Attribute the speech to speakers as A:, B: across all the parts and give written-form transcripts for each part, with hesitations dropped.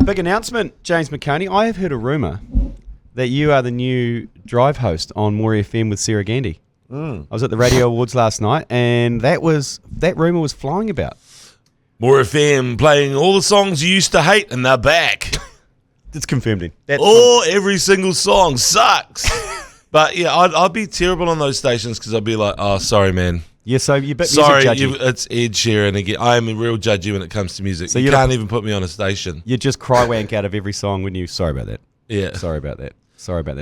A: Big announcement, James McOnie. I have heard a rumour that you are the new drive host on More FM with Sarah Gandy. I was at the Radio Awards last night, and that rumour was flying about.
B: More FM playing all the songs you used to hate, and they're back.
A: It's confirmed.
B: Every single song sucks. But yeah, I'd be terrible on those stations because I'd be like, oh, sorry, man.
A: Yeah, so you're
B: sorry,
A: judgy.
B: it's Ed Sheeran again. I am a real judgy when it comes to music. So you can't even put me on a station.
A: You just cry wank out of every song, wouldn't you? Sorry about that.
B: Yeah.
A: Sorry about that.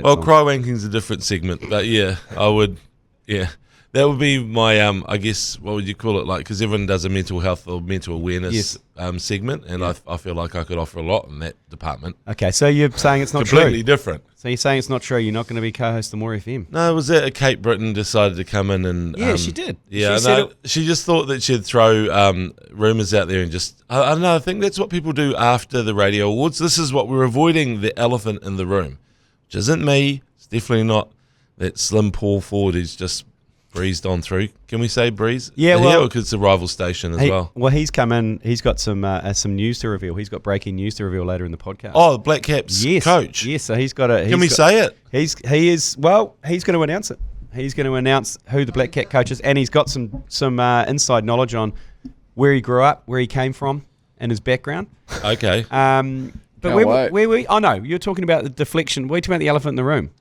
B: Well, cry wanking's a different segment, but yeah, I would. Yeah, that would be my I guess what would you call it? Like, because everyone does a mental health or mental awareness segment, and I feel like I could offer a lot in that department.
A: Okay, so you're saying it's not
B: completely
A: true.
B: different.
A: So you're saying it's not true. You're not going to be co-host of More FM.
B: No, it was that Kate Britton decided to come in and
A: she did.
B: Yeah, she just thought that she'd throw rumours out there and just I don't know. I think that's what people do after the Radio Awards. This is what we're avoiding, the elephant in the room, which isn't me. It's definitely not that slim Paul Ford who's just breezed on through. Can we say breeze?
A: Yeah, well,
B: because it's a rival station as well.
A: Well, he's come in. He's got some news to reveal. He's got breaking news to reveal later in the podcast.
B: Oh, the Black Caps coach.
A: Yes, so he's got a.
B: Can we say it?
A: He's going to announce it. He's going to announce who the Black Cat coach is, and he's got some inside knowledge on where he grew up, where he came from, and his background.
B: Okay.
A: But where we? Oh no, you're talking about the deflection. We're talking about the elephant in the room.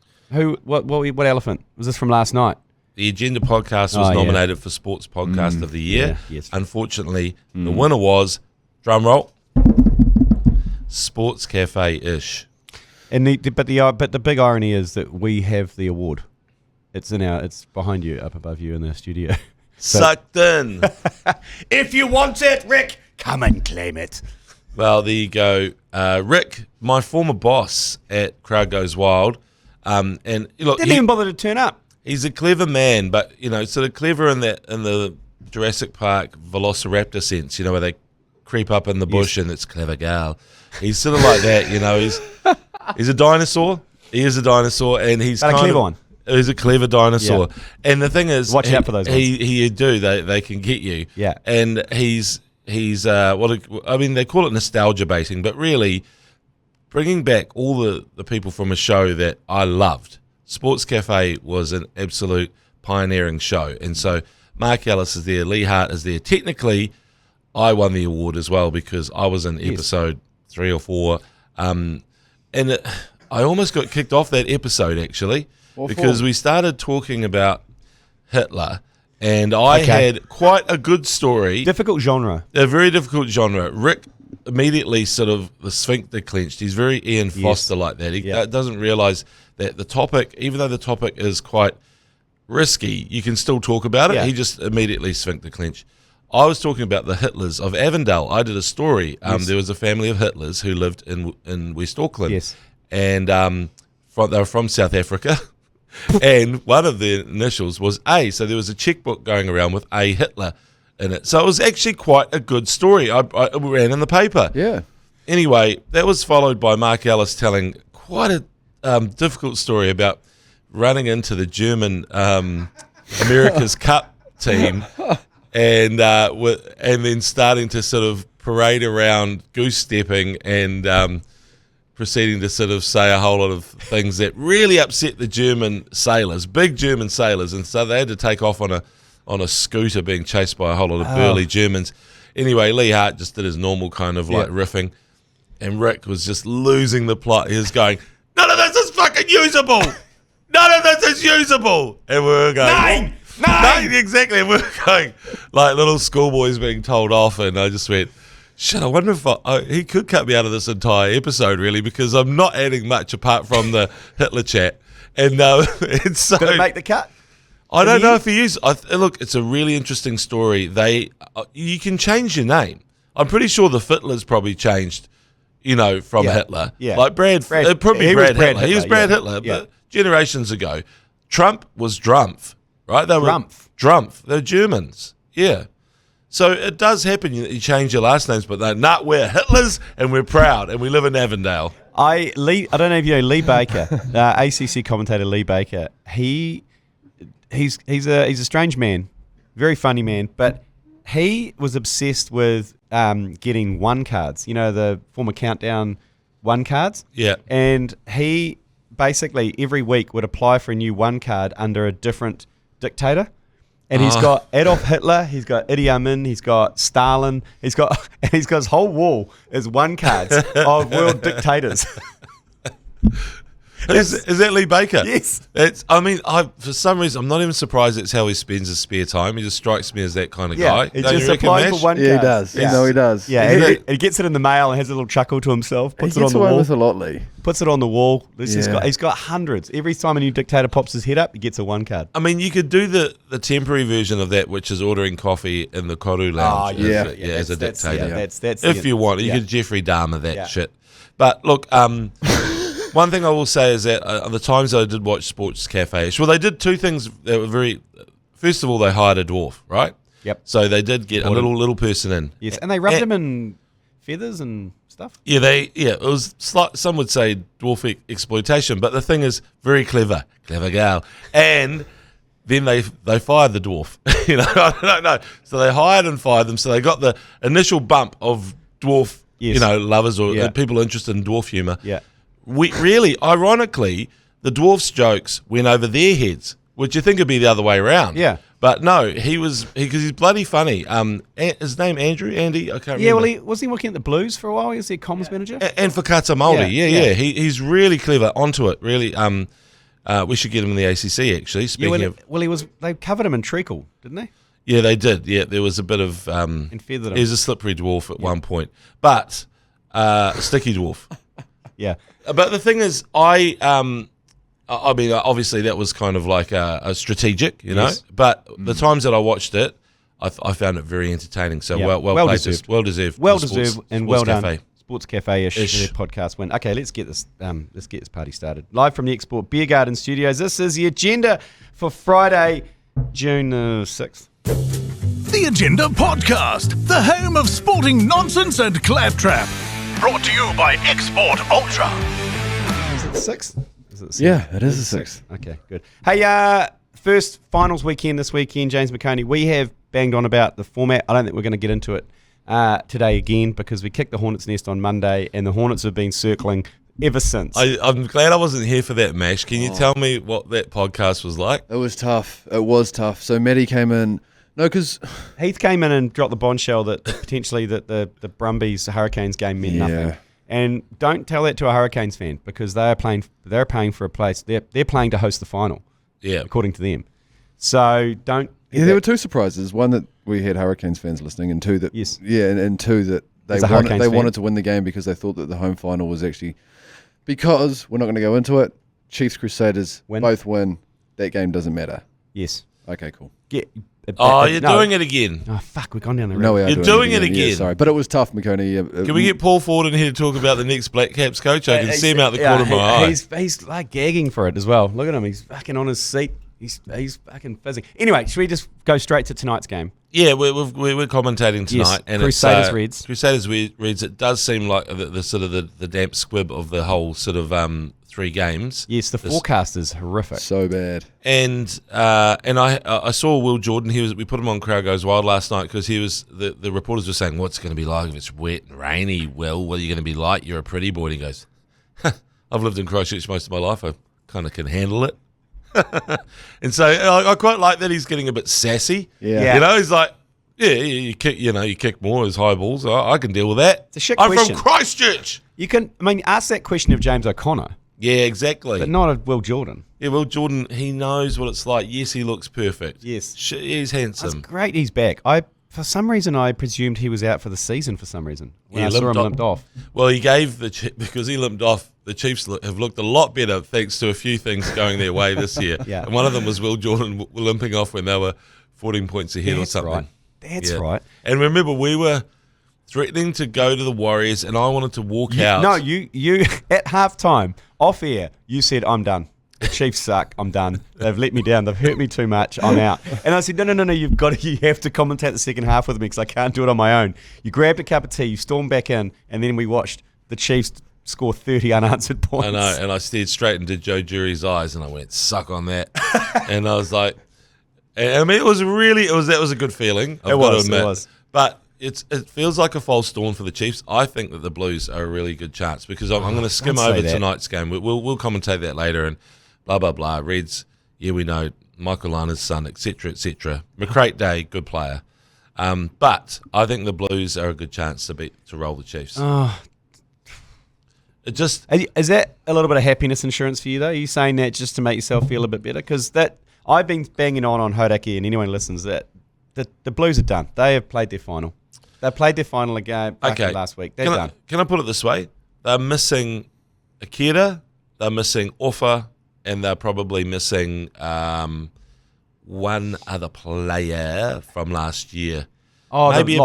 A: What elephant was this from last night?
B: The Agenda podcast was nominated for Sports Podcast of the Year.
A: Yeah, yes.
B: Unfortunately, the winner was, drum roll, Sports Cafe-ish.
A: And but the big irony is that we have the award. It's behind you, up above you in the studio.
B: Sucked in.
A: If you want it, Rick, come and claim it.
B: Well, there you go. Rick, my former boss at Crowd Goes Wild, and look,
A: didn't even bother to turn up.
B: He's a clever man, but sort of clever in the Jurassic Park Velociraptor sense, where they creep up in the bush and it's clever gal. He's sort of like that, He's a dinosaur. He is a dinosaur, and he's
A: a clever one.
B: He's a clever dinosaur. Yeah. And the thing is,
A: watch out for those ones.
B: They can get you.
A: Yeah.
B: And he's they call it nostalgia baiting, but really bringing back all the people from a show that I loved. Sports Cafe was an absolute pioneering show. And so Mark Ellis is there, Lee Hart is there. Technically, I won the award as well because I was in episode 3 or 4. I almost got kicked off that episode, actually, because we started talking about Hitler, and I had quite a good story.
A: Difficult genre.
B: A very difficult genre. Rick immediately sort of the sphincter clenched. He's very Ian Foster like that. He doesn't realise that the topic, even though the topic is quite risky, you can still talk about it. He just immediately sphincter clenched. I was talking about the Hitlers of Avondale. I did a story. There was a family of Hitlers who lived in West Auckland.
A: Yes.
B: And they were from South Africa. And one of their initials was A. So there was a checkbook going around with A. Hitler in it. So it was actually quite a good story. I ran in the paper.
C: Yeah.
B: Anyway, that was followed by Mark Ellis telling quite a difficult story about running into the German America's Cup team and then starting to sort of parade around goose stepping and proceeding to sort of say a whole lot of things that really upset the German sailors, big German sailors, and so they had to take off on a scooter being chased by a whole lot of burly Germans. Anyway, Lee Hart just did his normal kind of like riffing, and Rick was just losing the plot. He was going, "None of this is fucking usable. None of this is usable." And we were going, Nine, exactly. And we were going like little schoolboys being told off, and I just went, shit, I wonder if he could cut me out of this entire episode, really, because I'm not adding much apart from the Hitler chat. And it's so...
A: Did it make the cut?
B: I don't know if he is. Look, it's a really interesting story. You can change your name. I'm pretty sure the Fittler's probably changed, from Hitler. Yeah. Like Brad Hitler. He was Brad Hitler, but generations ago. Trump was Drumpf, right? They were Drumpf. They're Germans. Yeah. So it does happen that you change your last names, but we're Hitlers and we're proud and we live in Avondale.
A: I don't know if you know Lee Baker, ACC commentator Lee Baker. He's a strange man, very funny man, but he was obsessed with getting one cards. You know, the former Countdown one cards.
B: Yeah.
A: And he basically every week would apply for a new one card under a different dictator. And he's got Adolf Hitler, he's got Idi Amin, he's got Stalin, he's got his whole wall is one cards of world dictators.
B: Is that Lee Baker?
A: Yes.
B: For some reason, I'm not even surprised it's how he spends his spare time. He just strikes me as that kind of guy.
A: He
B: Don't
A: just
B: you reckon,
A: applies
B: Mash?
A: for one card.
C: Yeah, he does.
A: Yeah.
C: No, he does.
A: Yeah, he gets it in the mail and has a little chuckle to himself. Puts
C: He
A: it on
C: gets
A: the
C: away
A: wall.
C: with a lot, Lee.
A: Puts it on the wall.
C: Yeah.
A: He's got hundreds. Every time a new dictator pops his head up, he gets a one card.
B: I mean, you could do the temporary version of that, which is ordering coffee in the Koru Lounge as a dictator.
A: That's
B: If you want, you could Jeffrey Dahmer that shit. But look, one thing I will say is that the times that I did watch Sports Cafe, well, they did two things that were very. First of all, they hired a dwarf, right?
A: Yep.
B: So they did get a little person in.
A: Yes, and they rubbed him in feathers and stuff.
B: Yeah, it was some would say dwarf exploitation, but the thing is very clever girl. And then they fired the dwarf. I don't know. So they hired and fired them. So they got the initial bump of dwarf, lovers or people interested in dwarf humour.
A: Yeah.
B: Ironically, the dwarf's jokes went over their heads, which you think would be the other way around.
A: Yeah.
B: But no, because he's bloody funny. His name Andy, I can't remember.
A: Yeah, well, was he working at the Blues for a while? Was he a comms manager?
B: And for Kata Māori, yeah. He's really clever, onto it, really. We should get him in the ACC, actually,
A: they covered him in treacle, didn't they?
B: Yeah, they did. Yeah, there was a bit of...
A: and feathered him.
B: He was a slippery dwarf at one point. But, sticky dwarf.
A: Yeah.
B: But the thing is, obviously that was kind of like a strategic,
A: Yes.
B: But the times that I watched it, I found it very entertaining. So well
A: deserved.
B: well deserved,
A: And well
B: Cafe.
A: done. Sports Cafe-ish podcast win. Okay, let's get this party started. Live from the Export Beer Garden Studios. This is the agenda for Friday, June 6th.
D: The Agenda Podcast, the home of sporting nonsense and claptrap. Brought to you by Export Ultra.
A: Is it the 6th? Is it the 6th?
C: Yeah, it is the 6th.
A: Okay, good. Hey, first finals weekend this weekend, James McOnie. We have banged on about the format. I don't think we're going to get into it today again because we kicked the Hornets' nest on Monday and the Hornets have been circling ever since.
B: I'm glad I wasn't here for that, Mash. Can you tell me what that podcast was like?
C: It was tough. So Maddie came in. No, because
A: Heath came in and dropped the bombshell that potentially that the Brumbies Hurricanes game meant nothing. And don't tell that to a Hurricanes fan because they're paying for a place. They're playing to host the final.
B: Yeah,
A: according to them. So don't.
C: Yeah, there were two surprises. One that we had Hurricanes fans listening, and two that and two that they wanted to win the game because they thought that the home final was actually because we're not going to go into it. Chiefs Crusaders both win. That game doesn't matter.
A: Yes.
C: Okay. Cool.
B: You're doing it again.
A: Oh, fuck, we've gone down the road.
C: No, we are
B: You're doing it again.
C: Yeah, sorry, but it was tough, McOnie.
B: Can we get Paul Ford in here to talk about the next Black Caps coach? I can see him out the corner of my eye.
A: He's like gagging for it as well. Look at him. He's fucking on his seat. He's fucking fizzing. Anyway, should we just go straight to tonight's game?
B: Yeah, we're commentating tonight.
A: Yes,
B: and
A: Crusaders
B: it's,
A: Reds.
B: Crusaders Reds. It does seem like the sort of the damp squib of the whole sort of 3 games.
A: Yes, the forecast is horrific.
C: So bad.
B: And I saw Will Jordan. We put him on Crowd Goes Wild last night because he was the reporters were saying, "What's it going to be like if it's wet and rainy? Will, what are you going to be like? You're a pretty boy." And he goes, "I've lived in Christchurch most of my life. I kind of can handle it." And so I quite like that he's getting a bit sassy.
C: Yeah.
B: He's like, you kick more as high balls. I can deal with that.
A: It's a shit
B: I'm
A: question.
B: from Christchurch.
A: You can, ask that question of James O'Connor.
B: Yeah, exactly.
A: But not of Will Jordan.
B: Yeah, Will Jordan, he knows what it's like. Yes, he looks perfect.
A: Yes.
B: He's handsome.
A: It's great he's back. For some reason, I presumed he was out for the season for some reason. When I saw him limped off.
B: Well, he gave because he limped off, the Chiefs have looked a lot better thanks to a few things going their way this year.
A: Yeah.
B: And one of them was Will Jordan limping off when they were 14 points ahead or something.
A: Right. That's right.
B: And remember, we were threatening to go to the Warriors, and I wanted to walk out.
A: No, you at halftime, off air, you said, "I'm done. The Chiefs suck. I'm done. They've let me down. They've hurt me too much. I'm out." And I said, no, you have to commentate the second half with me because I can't do it on my own. You grabbed a cup of tea, you stormed back in, and then we watched the Chiefs score 30 unanswered points.
B: I know, and I stared straight into Joe Jury's eyes, and I went, "Suck on that." And I was like, I mean, that was a good feeling. I've got to admit.
A: It was.
B: But it feels like a false dawn for the Chiefs. I think that the Blues are a really good chance because I'm going to skim over tonight's game. We'll commentate that later and blah, blah, blah. Reds, yeah, we know, Michael Lana's son, etc., etc. McCrate Day, good player. But I think the Blues are a good chance to roll the Chiefs.
A: Is that a little bit of happiness insurance for you, though? Are you saying that just to make yourself feel a bit better? Because I've been banging on Hodaki and anyone listens that the Blues are done. They have played their final. They played their final again last week. They're done.
B: Can I put it this way? They're missing Akira, they're missing Offa, and they're probably missing one other player from last year.
A: Oh,
B: maybe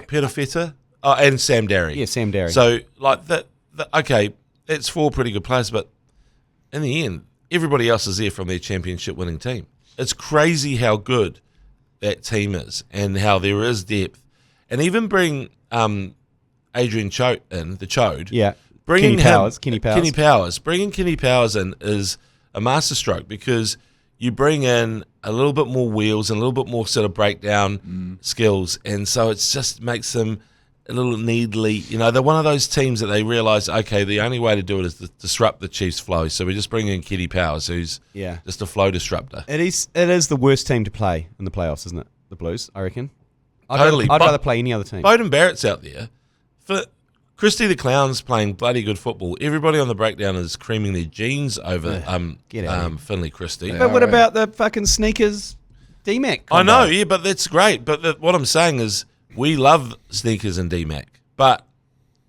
A: Peter
B: Feta. Oh, and Sam Derry.
A: Yeah, Sam Derry.
B: So, like that. Okay, it's 4 pretty good players, but in the end, everybody else is there from their championship-winning team. It's crazy how good that team is and how there is depth. And even bring Adrian Choate in, the Chode.
A: Yeah,
B: Kenny Powers.
A: Bringing
B: Kenny Powers in is a masterstroke because you bring in a little bit more wheels and a little bit more sort of breakdown skills, and so it just makes them a little needly. They're one of those teams that they realise, okay, the only way to do it is to disrupt the Chiefs' flow. So we just bring in Kenny Powers, who's just a flow disruptor.
A: It is the worst team to play in the playoffs, isn't it? The Blues, I reckon.
B: I'd
A: rather play any other team.
B: Bowden Barrett's out there. For Christy the Clown's playing bloody good football. Everybody on the breakdown is creaming their jeans over Finley Christie.
A: But what about the fucking sneakers D-Mac combo?
B: I know, yeah, but that's great. But what I'm saying is we love sneakers and D-Mac. But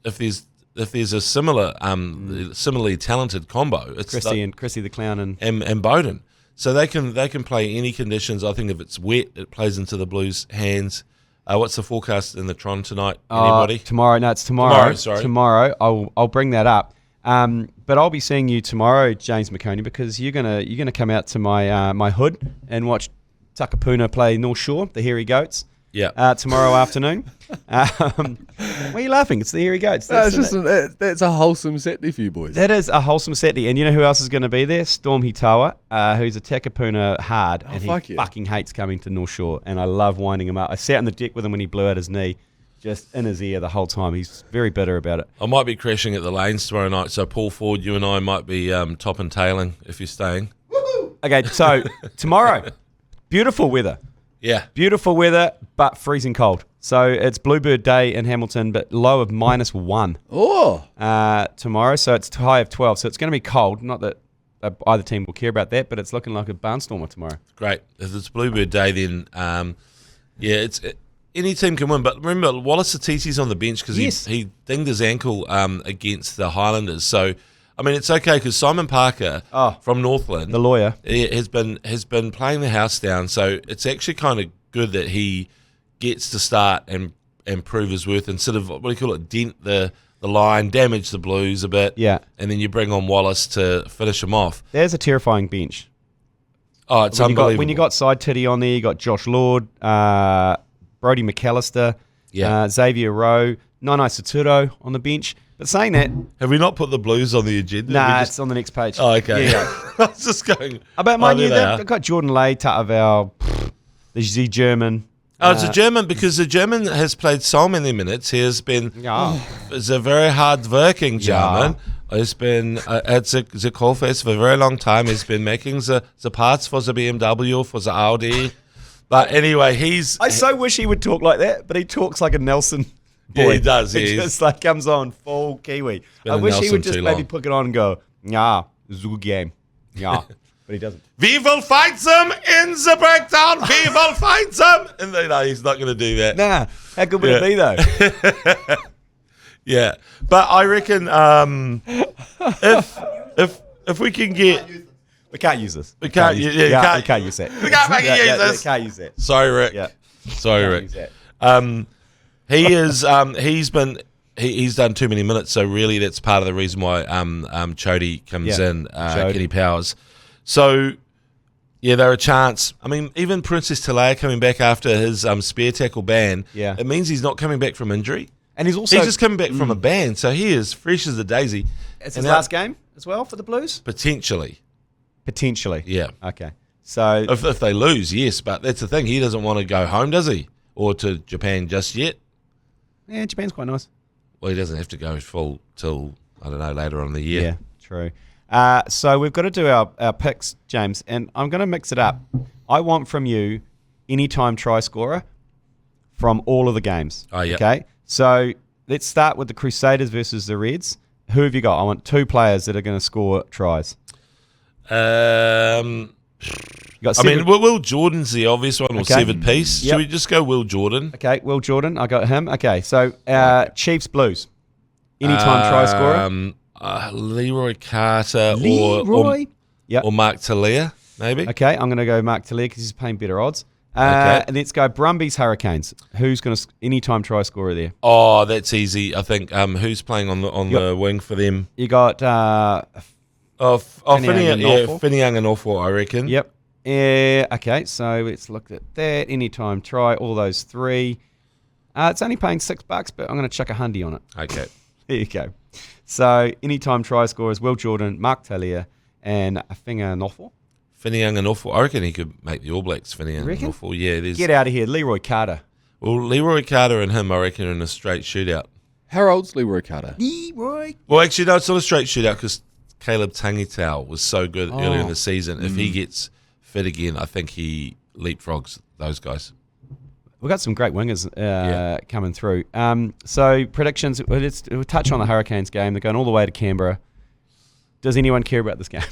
B: if there's a similarly talented combo, it's
A: Christy the Clown
B: and Bowden. So they can play any conditions. I think if it's wet, it plays into the Blues' hands. What's the forecast in the Tron tonight? Anybody?
A: Tomorrow. No, it's tomorrow.
B: Sorry.
A: Tomorrow. I'll bring that up. But I'll be seeing you tomorrow, James McOnie, because you're gonna come out to my my hood and watch Takapuna play North Shore, the Hairy Goats.
B: Yeah.
A: Tomorrow afternoon. Why are you laughing? It's the Hairy Goats.
C: That's a wholesome Saturday for you boys.
A: That is a wholesome Saturday. And you know who else is going to be there? Storm Hitawa, who's a Takapuna hard. And he fucking hates coming to North Shore. And I love winding him up. I sat on the deck with him when he blew out his knee, just in his ear the whole time. He's very bitter about it.
B: I might be crashing at the lanes tomorrow night. So Paul Ford, you and I might be top and tailing if you're staying.
A: Woo-hoo! Okay, so tomorrow, beautiful weather.
B: Yeah.
A: Beautiful weather, but freezing cold. So it's Bluebird Day in Hamilton, but low of -1.
C: Oh.
A: Tomorrow, so it's high of 12. So it's going to be cold. Not that either team will care about that, but it's looking like a barnstormer tomorrow.
B: Great. If it's Bluebird Day, then any team can win. But remember, Wallace Satisi's on the bench because he dinged his ankle against the Highlanders. So I mean, it's okay because Simon Parker from Northland,
A: the lawyer,
B: has been playing the house down. So it's actually kind of good that he gets to start and prove his worth and sort of dent the line, damage the Blues a bit.
A: Yeah,
B: and then you bring on Wallace to finish him off.
A: There's a terrifying bench.
B: Oh, it's unbelievable.
A: When you got Side Titty on there, you got Josh Lord, Brodie McAllister, Xavier Rowe, Nanae Saturo on the bench. But saying that...
B: Have we not put the Blues on the agenda?
A: Nah, it's on the next page.
B: Oh, okay.
A: Yeah.
B: I was just going...
A: About mine, they've got Jordan Lay, Tataval, the Z German.
B: Oh, it's a German because the German has played so many minutes. He has been... It's a very hard-working German. He's been at the coalface for a very long time. He's been making the parts for the BMW, for the Audi. But anyway, I
A: so wish he would talk like that, but he talks like a Nelson... boy.
B: Yeah, he does.
A: It just like comes on full Kiwi. I wish he would just maybe put it on and go, zoo game. Yeah. But he doesn't.
B: We will fight them in the breakdown. We will fight them. And no, he's not going to do that.
A: Nah. How good would it be, though?
B: Yeah. But I reckon if we can get...
A: We can't use this.
B: We can't use that.
A: We can't use this.
B: We can't use that. Sorry, Rick.
A: Yeah.
B: Sorry, Rick. He's done too many minutes, so really that's part of the reason why Chody comes in, Kenny Powers. So they're a chance. I mean, even Princess Talaya coming back after his spare tackle ban, it means he's not coming back from injury.
A: And he's
B: just coming back from a ban, so he is fresh as a daisy.
A: It's his last game as well for the Blues?
B: Potentially.
A: Yeah. Okay. So
B: if they lose, yes, but that's the thing. He doesn't want to go home, does he? Or to Japan just yet.
A: Yeah, Japan's quite nice.
B: Well, he doesn't have to go full till, I don't know, later on in the year.
A: Yeah, true. So we've got to do our picks, James, and I'm going to mix it up. I want from you anytime try scorer from all of the games.
B: Oh, yeah.
A: Okay? So let's start with the Crusaders versus the Reds. Who have you got? I want 2 players that are going to score tries.
B: Will Jordan's the obvious one, or
A: Okay.
B: 7-piece.
A: Yep.
B: Should we just go Will Jordan?
A: Okay, Will Jordan. I got him. Okay, so Chiefs Blues. Anytime try scorer.
B: Leroy Carter
A: Yep.
B: or Mark Talia, maybe.
A: Okay, I'm going to go Mark Talia because he's paying better odds.
B: Okay.
A: And let's go Brumbies Hurricanes. Who's going to anytime try scorer there?
B: Oh, that's easy. I think who's playing on the wing for them?
A: You got
B: Finney Young and Awful, I reckon.
A: Yep. Okay, so let's look at that. Anytime try, all those 3. It's only paying $6, but I'm going to chuck a hundy on it.
B: Okay.
A: There you go. So anytime try scorers, Will Jordan, Mark Talia, and Afinga Nofo.
B: Finney Young and Awful. I reckon he could make the All Blacks, Finney Young and Awful. Yeah,
A: Get out of here. Leroy Carter.
B: Well, Leroy Carter and him, I reckon, are in a straight shootout.
C: How old's Leroy Carter?
B: Well, actually, no, it's not a straight shootout because Caleb Tangitau was so good earlier in the season. If he gets fit again, I think he leapfrogs those guys.
A: We've got some great wingers coming through. So predictions, we'll touch on the Hurricanes game. They're going all the way to Canberra. Does anyone care about this game?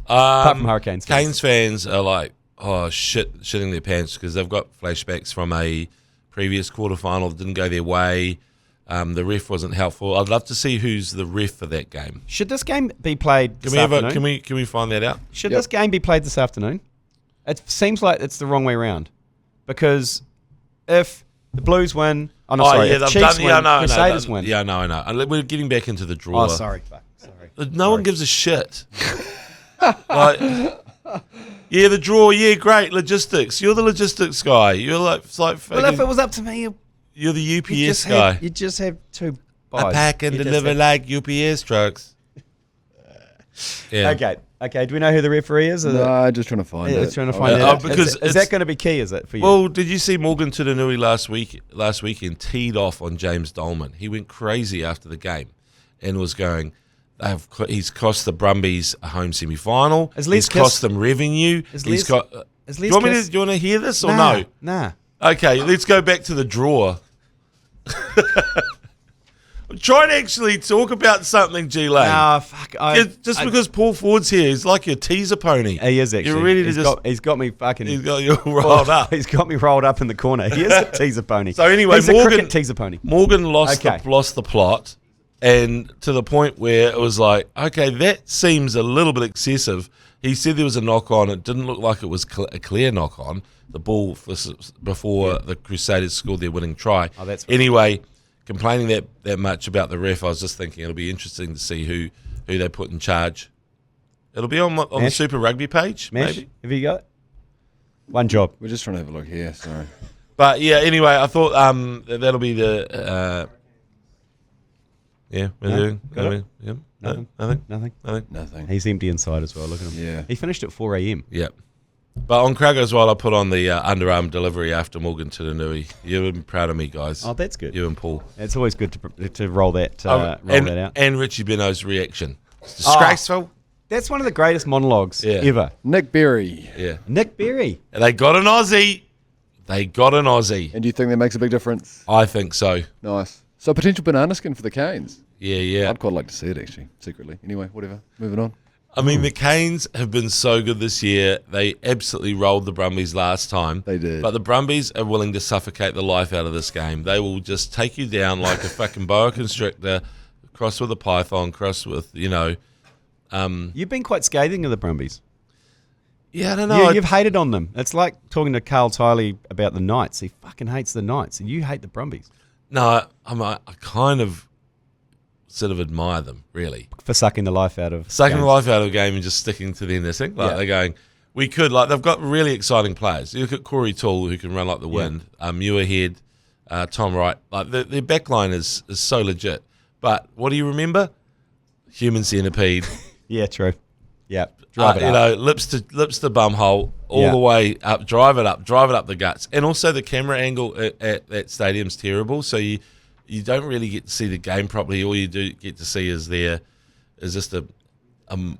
A: Apart from Hurricanes fans.
B: Canes fans are like, shitting their pants because they've got flashbacks from a previous quarterfinal that didn't go their way. The ref wasn't helpful. I'd love to see who's the ref for that game.
A: Should this game be played this afternoon?
B: Can we find that out?
A: Should this game be played this afternoon? It seems like it's the wrong way around. Because if the Blues win... if Chiefs win, Crusaders win.
B: Yeah, no, I know. We're getting back into the draw.
A: Oh, sorry.
B: No one gives a shit. The draw, great. Logistics. You're the logistics guy. You're like
A: well, if it was up to me...
B: You're the UPS guy.
A: You just have 2 buys.
B: I pack and deliver like UPS trucks. Yeah.
A: Okay. Do we know who the referee is?
C: No, just trying to find it.
A: Trying to find out.
B: Because
A: is that going to be key? Is it for you?
B: Well, did you see Morgan Tutanui last weekend teed off on James Dolman? He went crazy after the game and was going, he's cost the Brumbies a home semi-final. He's cost them revenue. Do you want to hear this or no?
A: Nah.
B: Okay, let's go back to the draw. I'm trying to actually talk about something, G Lane.
A: Fuck.
B: Because Paul Ford's here, he's like your teaser pony.
A: He is actually.
B: You're ready to
A: he's got me fucking.
B: He's got you rolled up.
A: He's got me rolled up in the corner. He is a teaser pony.
B: So anyway,
A: he's a cricket teaser pony.
B: Morgan lost the plot, and to the point where it was like, okay, that seems a little bit excessive. He said there was a knock on. It didn't look like it was a clear knock on. The ball before the Crusaders scored their winning try.
A: Oh, that's right.
B: Anyway, complaining that much about the ref, I was just thinking it'll be interesting to see who they put in charge. It'll be on the Super Rugby page.
A: Mash,
B: maybe.
A: have you got one job?
C: We're just trying to have a look here. Sorry,
B: but yeah. Anyway, I thought that'll be the.
A: Nothing. He's empty inside as well. Look at him.
C: Yeah.
A: He finished at 4 a.m.
B: Yep. But on Craig as well, I put on the underarm delivery after Morgan Tutanui. You've been proud of me, guys.
A: Oh, that's good.
B: You and Paul.
A: It's always good to roll that that out.
B: And Richie Beno's reaction. It's disgraceful.
A: That's one of the greatest monologues ever.
C: Nick Berry.
B: Yeah.
A: Nick Berry.
B: And they got an Aussie.
C: And do you think that makes a big difference?
B: I think so.
C: Nice. So potential banana skin for the Canes.
B: Yeah.
C: I'd quite like to see it, actually, secretly. Anyway, whatever. Moving on.
B: I mean, the Canes have been so good this year. They absolutely rolled the Brumbies last time.
C: They did.
B: But the Brumbies are willing to suffocate the life out of this game. They will just take you down like a fucking boa constrictor, cross with a python, cross with,
A: You've been quite scathing of the Brumbies.
B: Yeah, I don't know.
A: You've hated on them. It's like talking to Carl Tiley about the Knights. He fucking hates the Knights, and you hate the Brumbies.
B: No, I kind of sort of admire them, really.
A: For sucking the life out of
B: the life out of a game and just sticking to their knitting. They're going, we could, they've got really exciting players. You look at Corey Toole, who can run like the wind, Muirhead, Tom Wright. Their back line is so legit. But what do you remember? Human centipede.
A: Yeah, true. Yeah.
B: Lips to bum hole, all the way up, drive it up the guts. And also the camera angle at that stadium's terrible. So you don't really get to see the game properly. All you do get to see is just a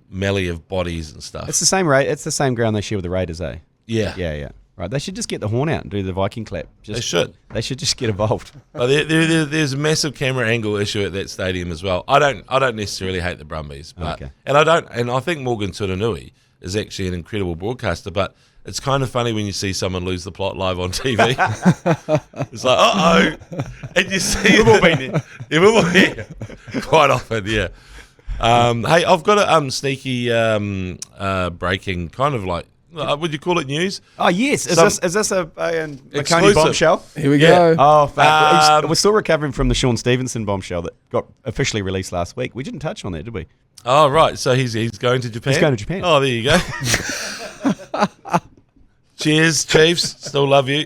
B: melee of bodies and stuff.
A: It's the same It's the same ground they share with the Raiders, eh?
B: Yeah.
A: Right, they should just get the horn out and do the Viking clap.
B: They should.
A: They should just get involved.
B: There's a massive camera angle issue at that stadium as well. I don't necessarily hate the Brumbies, but and I think Morgan Turanui is actually an incredible broadcaster, but it's kind of funny when you see someone lose the plot live on TV. It's like, uh-oh. And you see
A: We've all been there.
B: Yeah, we've all been there. Quite often, yeah. Hey, I've got a sneaky breaking kind of like, would you call it news?
A: Oh, yes. Is this a McOnie bombshell?
C: Here we go.
A: Oh, fuck. We're still recovering from the Sean Stevenson bombshell that got officially released last week. We didn't touch on that, did we?
B: Oh, right. So he's going to Japan?
A: He's going to Japan.
B: Oh, there you go. Cheers, Chiefs. Still love you.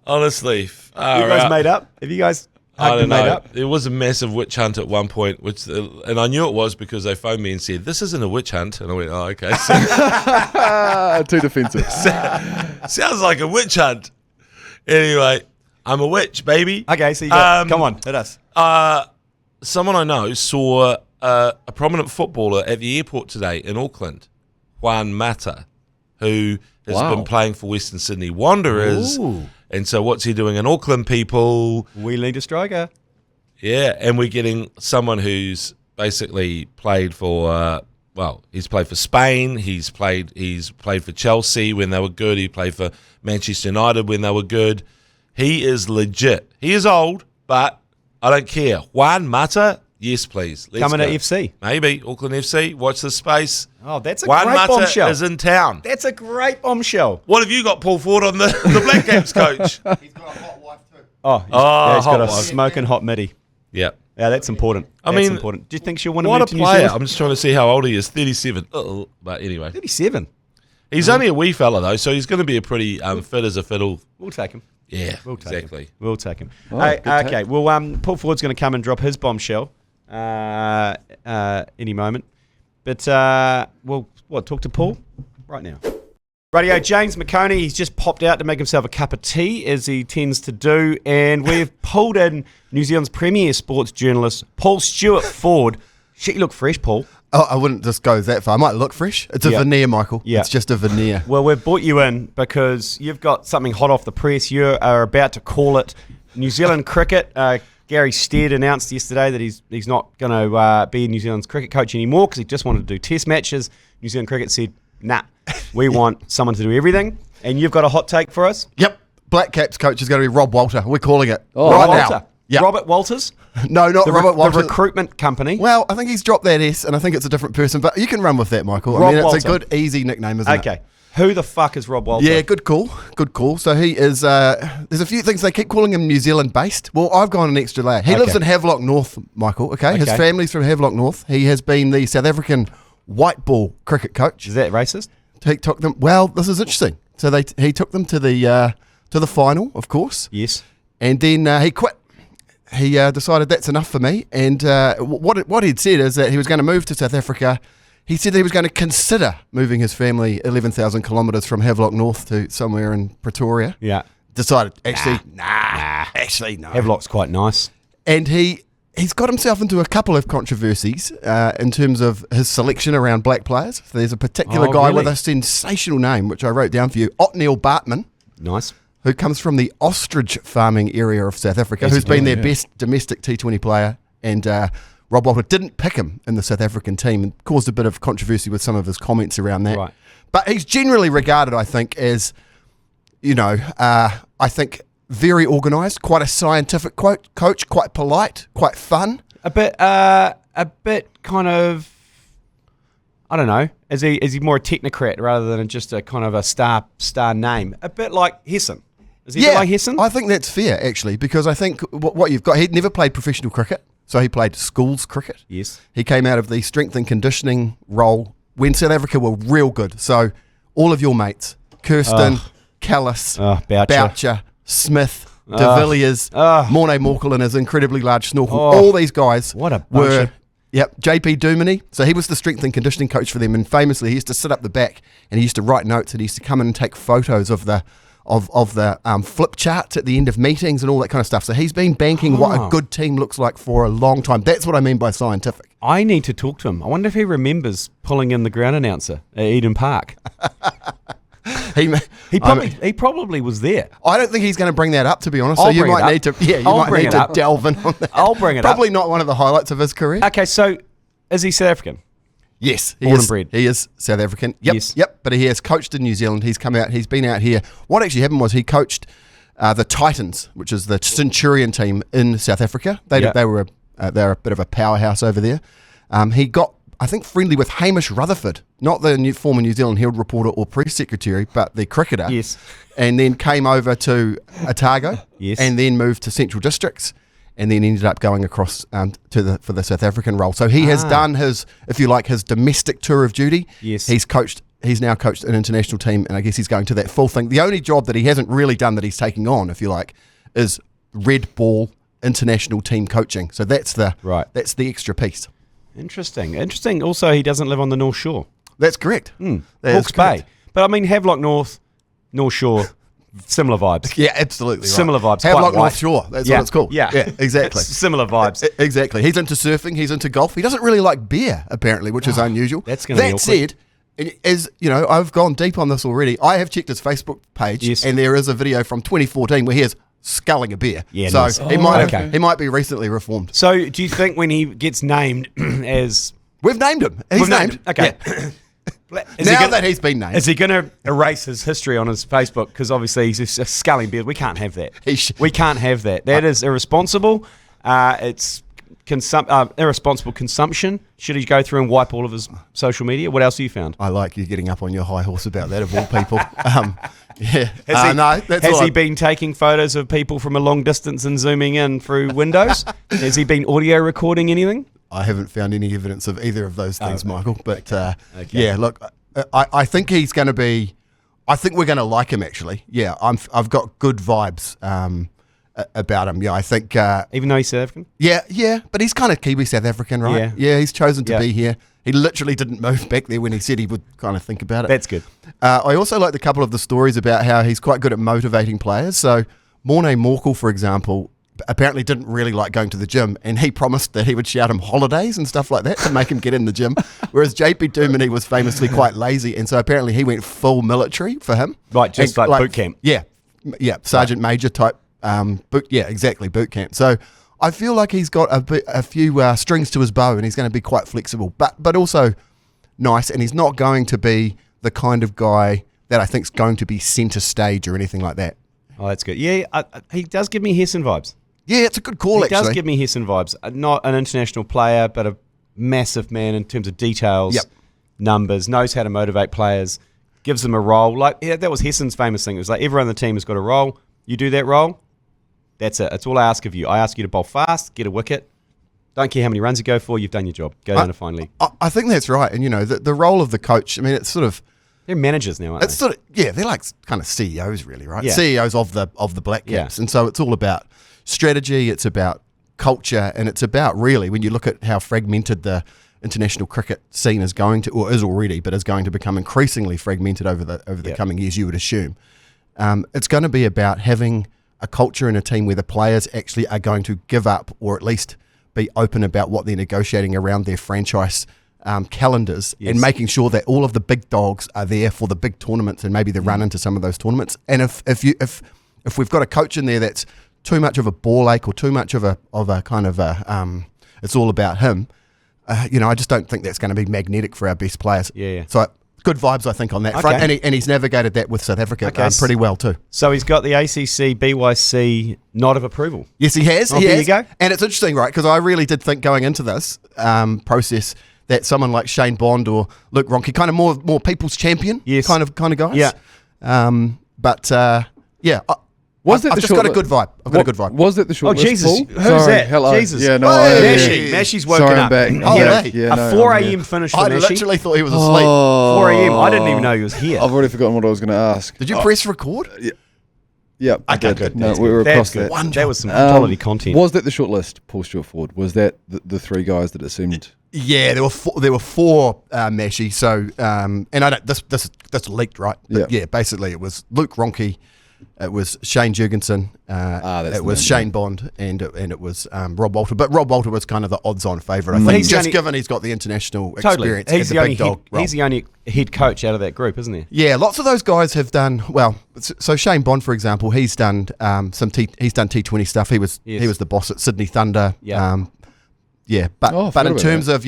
B: Honestly.
A: You guys made up? Have you guys
B: I don't
A: made
B: know.
A: Up?
B: There was a massive witch hunt at one point, and I knew it was because they phoned me and said, "This isn't a witch hunt." And I went, "Oh, okay." So,
C: too defensive.
B: sounds like a witch hunt. Anyway, I'm a witch, baby.
A: Okay, so you got, come on, hit us.
B: Someone I know saw a prominent footballer at the airport today in Auckland, Juan Mata, who has been playing for Western Sydney Wanderers.
A: Ooh.
B: And so what's he doing in Auckland, people?
A: We need a striker.
B: Yeah, and we're getting someone who's basically played for, he's played for Spain. He's played for Chelsea when they were good. He played for Manchester United when they were good. He is legit. He is old, but I don't care. Juan Mata, yes, please. Let's
A: Coming
B: go.
A: to FC.
B: Maybe, Auckland FC. Watch the space.
A: Oh, that's a
B: Juan
A: great
B: Mata
A: bombshell.
B: is in town.
A: That's a great bombshell.
B: What have you got, Paul Ford, on the Black Caps coach?
E: He's got a hot wife too.
A: Oh, he's got
B: hot
A: a
B: wife.
A: smoking hot midi.
B: Yeah.
A: Yeah, that's important.
B: I
A: That's
B: mean,
A: important. Do you think she'll want to
B: What
A: move
B: a
A: to New
B: player.
A: Zealand?
B: I'm just trying to see how old he is. 37. But anyway.
A: 37.
B: He's only a wee fella, though, so he's going to be a pretty fit as a fiddle.
A: We'll take him.
B: Yeah,
A: We'll take
B: exactly.
A: him. We'll take him.
C: Oh,
A: Hey,
C: good
A: okay, well, Paul Ford's going to come and drop his bombshell any moment. But we'll talk to Paul right now. Radio, James McOnie, he's just popped out to make himself a cup of tea, as he tends to do, and we've pulled in New Zealand's premier sports journalist, Paul Stuart Ford. Shit, you look fresh, Paul.
E: Oh, I wouldn't just go that far. I might look fresh. It's a veneer, Michael.
A: Yeah.
E: It's just a veneer.
A: Well, we've brought you in because you've got something hot off the press. You are about to call it New Zealand cricket. Gary Stead announced yesterday that he's not going to be New Zealand's cricket coach anymore because he just wanted to do test matches. New Zealand cricket said, nah, we want someone to do everything. And you've got a hot take for us?
E: Yep. Black Caps coach is going to be Rob Walter. We're calling it
A: Rob
E: right
A: Walter.
E: now. Yep.
A: Robert Walters?
E: No, not Robert Walter.
A: The recruitment company.
E: Well, I think he's dropped that S, and I think it's a different person. But you can run with that, Michael.
A: Rob
E: I mean, it's
A: Walter.
E: a good, easy nickname, isn't it?
A: Okay. Who the fuck is Rob Walter?
E: Yeah, good call. Good call. So he is, there's a few things, they keep calling him New Zealand based. Well, I've gone an extra layer. He lives in Havelock North, Michael, okay? His family's from Havelock North. He has been the South African white ball cricket coach.
A: Is that racist?
E: He took them, well, this is interesting. So he took them to the final, of course.
A: Yes.
E: And then he quit. He decided that's enough for me. And what he'd said is that he was going to move to South Africa. He said that he was going to consider moving his family 11,000 kilometres from Havelock North to somewhere in Pretoria.
A: Yeah.
E: Decided, actually, no.
A: Havelock's quite nice.
E: And he's got himself into a couple of controversies in terms of his selection around black players. There's a particular guy with a sensational name, which I wrote down for you, Otniel Bartman.
A: Nice.
E: Who comes from the ostrich farming area of South Africa, who's been their best domestic T20 player. And Rob Walter didn't pick him in the South African team and caused a bit of controversy with some of his comments around that.
A: Right.
E: But he's generally regarded, I think, as, I think very organised, quite a scientific coach, quite polite, quite fun.
A: A bit kind of, I don't know. Is he more a technocrat rather than just a kind of a star name? A bit like Hessen. Is he a bit like Hessen?
E: I think that's fair, actually, because I think what you've got, he'd never played professional cricket, so he played schools cricket.
A: Yes.
E: He came out of the strength and conditioning role when South Africa were real good. So all of your mates, Kirsten, Callis, Boucher, Smith, De Villiers, Morne Morkel and his incredibly large snorkel, all these guys were... Yep, JP Duminy. So he was the strength and conditioning coach for them, and famously he used to sit up the back and he used to write notes and he used to come in and take photos of the of the flip charts at the end of meetings and all that kind of stuff. So he's been banking what a good team looks like for a long time. That's what I mean by scientific.
A: I need to talk to him. I wonder if he remembers pulling in the ground announcer at Eden Park. He probably was there.
E: I don't think he's going to bring that up, to be honest. So you might need to delve in on that.
A: I'll bring it
E: Probably not one of the highlights of his career.
A: Okay, so is he South African?
E: Yes,
A: born and bred.
E: He is South African. Yep,
A: yes.
E: Yep. But he has coached in New Zealand. He's come out. He's been out here. What actually happened was he coached the Titans, which is the Centurion team in South Africa. They're a bit of a powerhouse over there. He got, I think, friendly with Hamish Rutherford, not the former New Zealand Herald reporter or press secretary, but the cricketer.
A: Yes. And
E: then came over to Otago.
A: Yes.
E: And then moved to Central Districts. And then ended up going across for the South African role. So he has done his, if you like, his domestic tour of duty.
A: Yes.
E: He's now coached an international team, and I guess he's going to that full thing. The only job that he hasn't really done that he's taking on, if you like, is red ball international team coaching. So that's the extra piece.
A: Interesting. Also, he doesn't live on the North Shore.
E: That's correct.
A: Hawke's Bay. But I mean, Havelock North Shore. Similar vibes.
E: Yeah, absolutely.
A: Similar vibes.
E: Havelock North Shore. That's what it's called.
A: Yeah,
E: exactly.
A: Similar vibes.
E: Exactly. He's into surfing. He's into golf. He doesn't really like beer, apparently, which is unusual.
A: That's going to be awkward.
E: That said, as you know, I've gone deep on this already. I have checked his Facebook page, and there is a video from 2014 where he is sculling a beer.
A: Yeah,
E: so
A: nice.
E: He might be recently reformed.
A: So, do you think when he gets named as
E: we've named him? He's named.
A: Okay.
E: Yeah. That he's been named.
A: Is he going to erase his history on his Facebook? Because obviously he's a sculling beard. We can't have that. We can't have that. That is irresponsible. It's irresponsible consumption. Should he go through and wipe all of his social media? What else have you found?
E: I like you getting up on your high horse about that, of all people. Yeah.
A: Has he been taking photos of people from a long distance and zooming in through windows? Has he been audio recording anything?
E: I haven't found any evidence of either of those things, Michael. But yeah, look, I think he's going to be. I think we're going to like him, actually. Yeah, I've got good vibes about him. Yeah, I think
A: even though he's South African.
E: Yeah, but he's kind of Kiwi South African, right? Yeah, he's chosen to be here. He literally didn't move back there when he said he would kind of think about it.
A: That's good.
E: I also liked a couple of the stories about how he's quite good at motivating players. So Morne Morkel, for example, apparently didn't really like going to the gym, and he promised that he would shout him holidays and stuff like that to make him get in the gym, whereas JP Duminy was famously quite lazy, and so apparently he went full military for him.
A: Right, just like boot camp.
E: Yeah, Sergeant Major type boot camp. So I feel like he's got a few strings to his bow, and he's going to be quite flexible, but also nice, and he's not going to be the kind of guy that I think is going to be centre stage or anything like that.
A: Oh, that's good. Yeah, he does give me Hesson vibes.
E: Yeah, it's a good call, actually.
A: He does give me Hesson vibes. Not an international player, but a massive man in terms of details, numbers, knows how to motivate players, gives them a role. That was Hesson's famous thing. It was like everyone on the team has got a role. You do that role, that's it. That's all I ask of you. I ask you to bowl fast, get a wicket. Don't care how many runs you go for, you've done your job. Go down to fine league.
E: I think that's right. And, the role of the coach, I mean, it's sort of...
A: They're managers now, aren't they?
E: Sort of, they're like kind of CEOs, really, right?
A: Yeah.
E: CEOs of the Black Caps. And so it's all about strategy, it's about culture, and it's about, really, when you look at how fragmented the international cricket scene is going to, or is already, but is going to become increasingly fragmented over the coming years, you would assume. It's going to be about having a culture and a team where the players actually are going to give up, or at least be open about what they're negotiating around their franchise calendars, and making sure that all of the big dogs are there for the big tournaments, and maybe the run into some of those tournaments. And if we've got a coach in there that's too much of a ball ache, or too much of a kind of it's all about him, I just don't think that's going to be magnetic for our best players.
A: Yeah.
E: So good vibes, I think, on that front, and he's navigated that with South Africa pretty well too.
A: So he's got the ACC BYC nod of approval.
E: Yes, he has.
A: There you go.
E: And it's interesting, right? Because I really did think going into this process that someone like Shane Bond or Luke Ronke, kind of more people's champion, kind of guys.
A: Yeah.
E: I've just got a good vibe. I've got a good vibe.
C: Was it the short list?
A: Oh, Jesus.
C: Paul?
A: Who's
C: Sorry,
A: that?
C: hello.
A: Jesus.
C: Yeah, no.
A: Mashy's woken up.
C: Back.
A: A 4 a.m. finish for
E: I
A: Mashy.
E: literally thought he was asleep.
A: 4 a.m. I didn't even know he was here.
C: I've already forgotten what I was going to ask.
E: Did you press record?
C: Yeah.
E: Okay,
C: did.
E: good.
C: No, we were across
A: good.
C: that.
A: That was some quality content.
C: Was that the short list, Paul Stuart Ford? Was that the three guys that it seemed...
E: Yeah, there were four Mashy. So, and I don't. This leaked, right? But yeah. Basically, it was Luke Ronke, it was Shane Jurgensen, it was Shane Bond, and it was Rob Walter. But Rob Walter was kind of the odds-on favourite, I think, just given he's got the international experience.
A: He's the only head coach out of that group, isn't he?
E: Yeah, lots of those guys have done well. So Shane Bond, for example, he's done he's done T20 stuff. He was the boss at Sydney Thunder.
A: Yeah,
E: but in terms of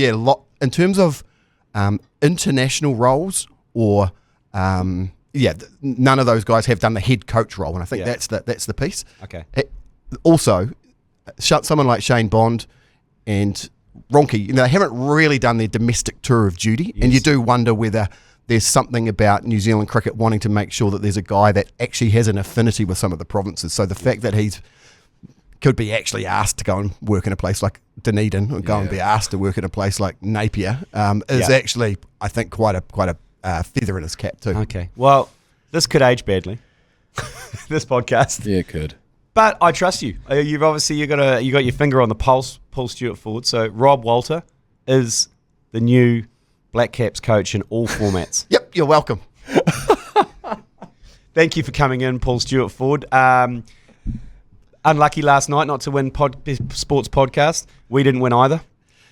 E: international roles or none of those guys have done the head coach role, and I think that's the piece.
A: Okay.
E: Also, someone like Shane Bond and Ronke, they haven't really done their domestic tour of duty, and you do wonder whether there's something about New Zealand cricket wanting to make sure that there's a guy that actually has an affinity with some of the provinces. So the fact that he's could be actually asked to go and work in a place like Dunedin or go and be asked to work in a place like Napier is actually, I think, quite a feather in his cap too.
A: Okay. Well, this could age badly. This podcast.
C: Yeah, it could.
A: But I trust you. You've obviously you got your finger on the pulse, Paul Stuart Ford. So Rob Walter is the new Black Caps coach in all formats.
E: Yep, you're welcome.
A: Thank you for coming in, Paul Stuart Ford. Unlucky last night not to win sports podcast. We didn't win either.